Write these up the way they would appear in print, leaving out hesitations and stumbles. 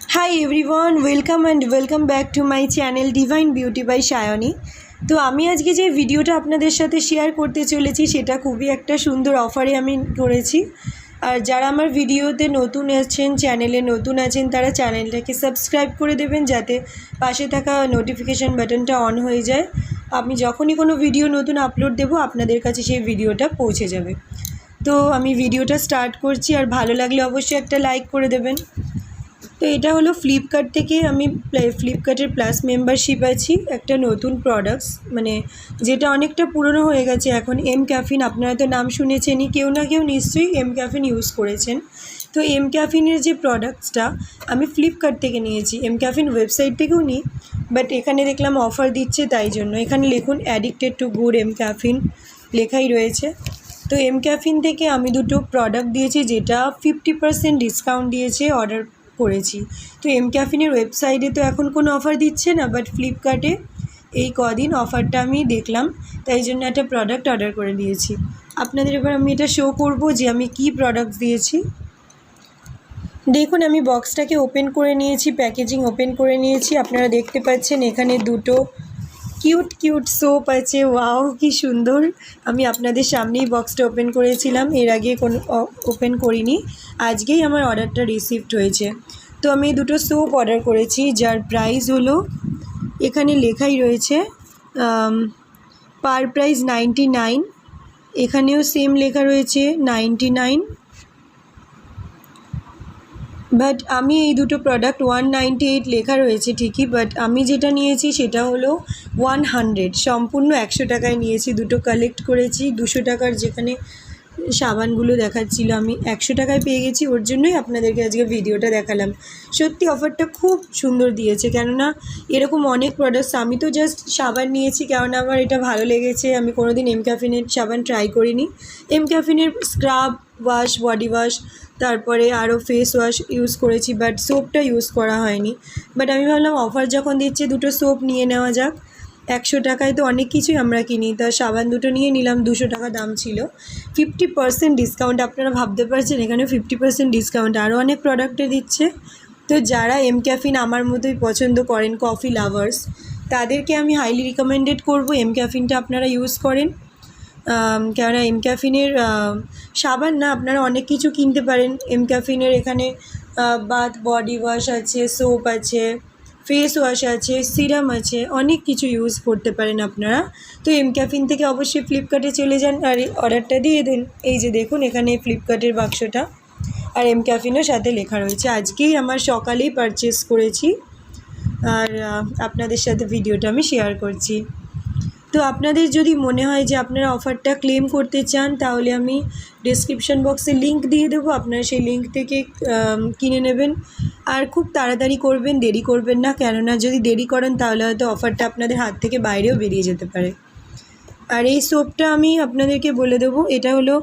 Hi everyone, welcome and welcome back to my channel Divine Beauty by Shayoni। তো আমি আজকে যে ভিডিওটা আপনাদের সাথে শেয়ার করতে চলেছি সেটা খুবই একটা সুন্দর অফারে আমি করেছি। আর যারা আমার ভিডিওতে নতুন আছেন, চ্যানেলে নতুন আছেন, তারা চ্যানেলটাকে সাবস্ক্রাইব করে দেবেন যাতে পাশে থাকা নোটিফিকেশান বাটনটা অন হয়ে যায়। আমি যখনই কোনো ভিডিও নতুন আপলোড দেব আপনাদের কাছে সেই ভিডিওটা পৌঁছে যাবে। তো আমি ভিডিওটা স্টার্ট করছি, আর ভালো লাগলে অবশ্যই একটা লাইক করে দেবেন। তো এটা হলো ফ্লিপকার্ট থেকে আমি ফ্লিপকার্টের প্লাস মেম্বারশিপ আছি একটা নতুন প্রোডাক্টস, মানে যেটা অনেকটা পুরনো হয়ে গেছে এখন। এম ক্যাফিন, আপনারা তো নাম শুনেছেনই, কেউ না কেউ নিশ্চয়ই এম ক্যাফিন ইউজ করেছেন। তো এম ক্যাফিনের যে প্রোডাক্টসটা আমি ফ্লিপকার্ট থেকে নিয়েছি, এম ক্যাফিন ওয়েবসাইট থেকেও নিই, বাট এখানে দেখলাম অফার দিচ্ছে তাই জন্য। এখানে লিখুন addicted to good M caffeine লেখাই রয়েছে। তো এম ক্যাফিন থেকে আমি দুটো প্রোডাক্ট দিয়েছি যেটা 50% ডিসকাউন্ট দিয়েছে অর্ডার করেছি। তো এম ক্যাফিনের ওয়েবসাইটে তো এখন কোনো অফার দিচ্ছে না, বাট ফ্লিপকার্টে এই কদিন অফারটা আমি দেখলাম, তাই জন্য একটা প্রোডাক্ট অর্ডার করে দিয়েছি। আপনাদের এবার আমি এটা শো করব যে আমি কি প্রোডাক্ট দিয়েছি। দেখুন আমি বক্সটাকে ওপেন করে নিয়েছি, প্যাকেজিং ওপেন করে নিয়েছি। আপনারা দেখতে পাচ্ছেন এখানে দুটো কিউট সোপ আছে। ওয়াও কি সুন্দর! আমি আপনাদের সামনেই বক্সটা ওপেন করেছিলাম, এর আগে কোনো ওপেন করিনি, আজকেই আমার অর্ডারটা রিসিভড হয়েছে। তো আমি দুটো সোপ অর্ডার করেছি যার প্রাইস হলো, এখানে লেখাই রয়েছে পার প্রাইস 99, এখানেও সেম লেখা রয়েছে 99। বাট আমি এই দুটো প্রোডাক্ট 198 লেখা রয়েছে ঠিকই, বাট আমি যেটা নিয়েছি সেটা হলো 100, সম্পূর্ণ 100 টাকায় নিয়েছি। দুটো কালেক্ট করেছি 200 টাকার, যেখানে সাবানগুলো দেখাচ্ছিলো আমি 100 টাকায় পেয়ে গেছি, ওর জন্যই আপনাদেরকে আজকে ভিডিওটা দেখালাম। সত্যি অফারটা খুব সুন্দর দিয়েছে, কেননা এরকম অনেক প্রোডাক্টস, আমি তো জাস্ট সাবান নিয়েছি কেননা আমার এটা ভালো লেগেছে। আমি কোনো দিন এম ক্যাফিনের সাবান ট্রাই করিনি। এম ক্যাফিনের স্ক্রাব ওয়াশ, বডি ওয়াশ, তারপরে আরও ফেস ওয়াশ ইউজ করেছি, বাট সোপটা ইউজ করা হয়নি। বাট আমি ভাবলাম অফার যখন দিচ্ছে দুটো সোপ নিয়ে নেওয়া যাক, 100 টাকায় তো অনেক কিছুই আমরা কিনি, তা সাবান দুটো নিয়ে নিলাম, 200 টাকা দাম ছিল। 50% ডিসকাউন্ট, আপনারা ভাবতে পারছেন এখানে 50% ডিসকাউন্ট আরও অনেক প্রোডাক্টে দিচ্ছে। তো যারা এম ক্যাফিন আমার মতোই পছন্দ করেন, কফি লাভার্স, তাদেরকে আমি হাইলি রিকমেন্ডেড করব এম ক্যাফিনটা আপনারা ইউজ করেন। কেননা এম ক্যাফিনের সাবান না, আপনারা অনেক কিছু কিনতে পারেন এম ক্যাফিনের। এখানে বাথ বডি ওয়াশ আছে, সোপ আছে, ফেস ওয়াশ আছে, সিরাম আছে, অনেক কিছু ইউজ করতে পারেন আপনারা। তো এম ক্যাফিন থেকে অবশ্যই ফ্লিপকার্টে চলে যান আর অর্ডারটা দিয়ে দিন। এই যে দেখুন এখানে ফ্লিপকার্টের বাক্সটা, আর এম ক্যাফিনও সাথে লেখা রয়েছে। আজকেই আমার সকালেই পারচেস করেছি, আর আপনাদের সাথে ভিডিওটা আমি শেয়ার করছি। তো আপনাদের যদি মনে হয় যে আপনারা অফারটা ক্লেম করতে চান, তাহলে আমি ডেসক্রিপশন বক্সে লিংক দিয়ে দেবো, আপনারা সেই লিংক থেকে কিনে নেবেন। আর খুব তাড়াতাড়ি করবেন, দেরি করবেন না, কেননা যদি দেরি করেন তাহলে হয়তো অফারটা আপনাদের হাত থেকে বাইরেও বেরিয়ে যেতে পারে। আর এই সোপটা আমি আপনাদেরকে বলে দেবো, এটা হলো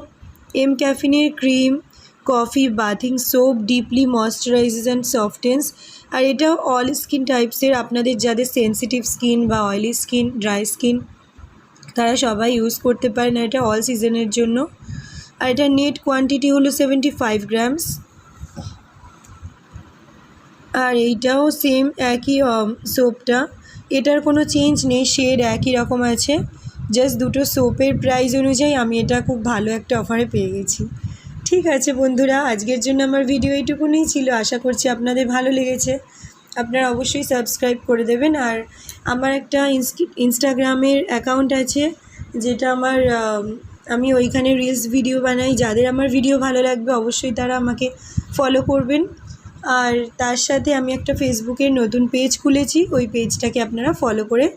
এম ক্যাফিনের cream coffee bathing soap, deeply moisturizes and softens. আর এটা অল স্কিন টাইপসের, আপনাদের যাদের সেন্সিটিভ স্কিন বা অয়েলি স্কিন, ড্রাই স্কিন, তারা সবাই ইউজ করতে পারেন। আর এটা অল সিজনের জন্য। আর এটা নেট কোয়ান্টিটি হলো 75 গ্রামস। আর এইটাও সেম একই সোপটা, এটার কোনো চেঞ্জ নেই, শেড একই রকম আছে, জাস্ট দুটো সোপের প্রাইস অনুযায়ী আমি এটা খুব ভালো একটা অফারে পেয়ে গেছি। ঠিক আছে বন্ধুরা, আজকের জন্য আমার ভিডিও এইটুকুনি ছিল, আশা করছি আপনাদের ভালো লেগেছে। আপনারা অবশ্যই সাবস্ক্রাইব করে দেবেন। আর আমার একটা ইনস্টাগ্রামের অ্যাকাউন্ট আছে, যেটা আমার আমি ওইখানে রিলস ভিডিও বানাই। যাদের আমার ভিডিও ভালো লাগবে অবশ্যই তারা আমাকে ফলো করবেন। আর তার সাথে আমি একটা ফেসবুকের নতুন পেজ খুলেছি, ওই পেজটাকে আপনারা ফলো করে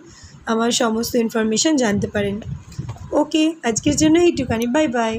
আমার সমস্ত ইনফরমেশান জানতে পারেন। ওকে, আজকের জন্য এইটুখানি, বাই বাই।